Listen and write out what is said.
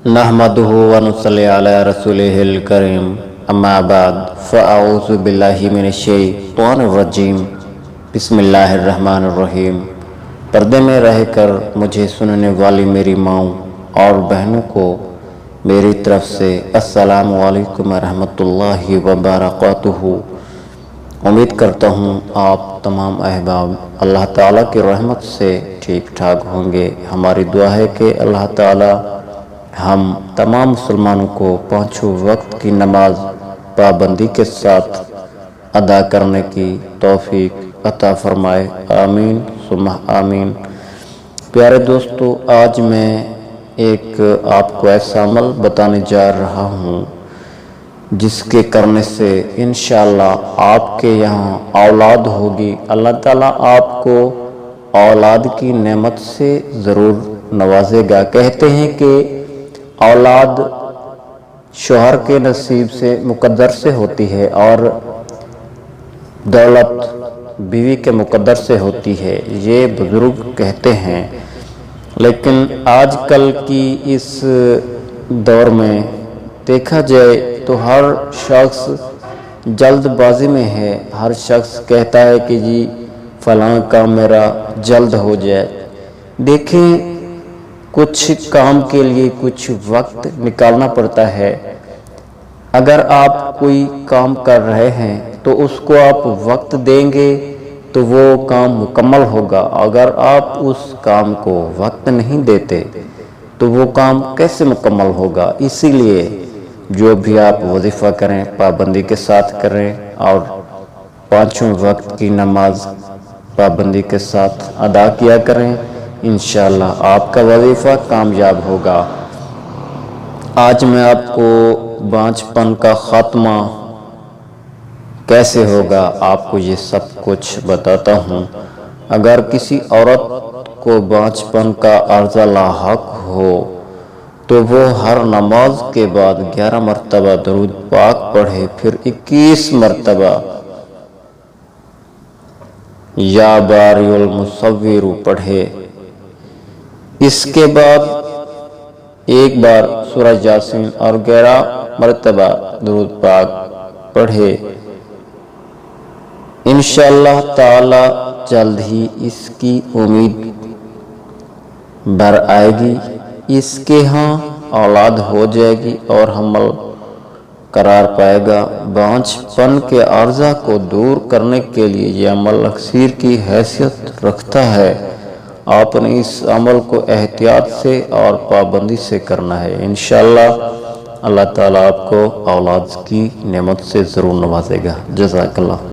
نحمدہ ونصلی علی رسولہ الکریم اما بعد فاعوذ باللہ من الشیطان الرجیم بسم اللہ الرحمن الرحیم۔ پردے میں رہ کر مجھے سننے والی میری ماؤں اور بہنوں کو میری طرف سے السلام علیکم ورحمۃ اللہ وبرکاتہ۔ امید کرتا ہوں آپ تمام احباب اللہ تعالیٰ کی رحمت سے ٹھیک ٹھاک ہوں گے۔ ہماری دعا ہے کہ اللہ تعالیٰ ہم تمام مسلمانوں کو پانچوں وقت کی نماز پابندی کے ساتھ ادا کرنے کی توفیق عطا فرمائے، آمین ثم آمین۔ پیارے دوستو، آج میں ایک آپ کو ایسا عمل بتانے جا رہا ہوں جس کے کرنے سے انشاءاللہ آپ کے یہاں اولاد ہوگی۔ اللہ تعالیٰ آپ کو اولاد کی نعمت سے ضرور نوازے گا۔ کہتے ہیں کہ اولاد شوہر کے نصیب سے مقدر سے ہوتی ہے اور دولت بیوی کے مقدر سے ہوتی ہے، یہ بزرگ کہتے ہیں۔ لیکن آج کل کی اس دور میں دیکھا جائے تو ہر شخص جلد بازی میں ہے۔ ہر شخص کہتا ہے کہ جی فلاں کام میرا جلد ہو جائے۔ دیکھیں، کچھ کام کے لیے کچھ وقت نکالنا پڑتا ہے۔ اگر آپ کوئی کام کر رہے ہیں تو اس کو آپ وقت دیں گے تو وہ کام مکمل ہوگا۔ اگر آپ اس کام کو وقت نہیں دیتے تو وہ کام کیسے مکمل ہوگا؟ اسی لیے جو بھی آپ وظیفہ کریں پابندی کے ساتھ کریں اور پانچوں وقت کی نماز پابندی کے ساتھ ادا کیا کریں، انشاءاللہ آپ کا وظیفہ کامیاب ہوگا۔ آج میں آپ کو بانجھ پن کا خاتمہ کیسے ہوگا آپ کو یہ سب کچھ بتاتا ہوں۔ اگر کسی عورت کو بانجھ پن کا عارضہ لاحق ہو تو وہ ہر نماز کے بعد 11 مرتبہ درود پاک پڑھے، پھر 21 مرتبہ یا باری المصور پڑھے۔ اس کے بعد ایک بار سورہ یاسین اور 11 مرتبہ درود پاک پڑھے۔ انشاءاللہ تعالی جلد ہی اس کی امید بھر آئے گی، اس کے ہاں اولاد ہو جائے گی اور حمل قرار پائے گا۔ بانجھ پن کے عارضہ کو دور کرنے کے لیے یہ عمل اکثیر کی حیثیت رکھتا ہے۔ آپ نے اس عمل کو احتیاط سے اور پابندی سے کرنا ہے۔ انشاءاللہ اللہ تعالیٰ آپ کو اولاد کی نعمت سے ضرور نوازے گا۔ جزاک اللہ۔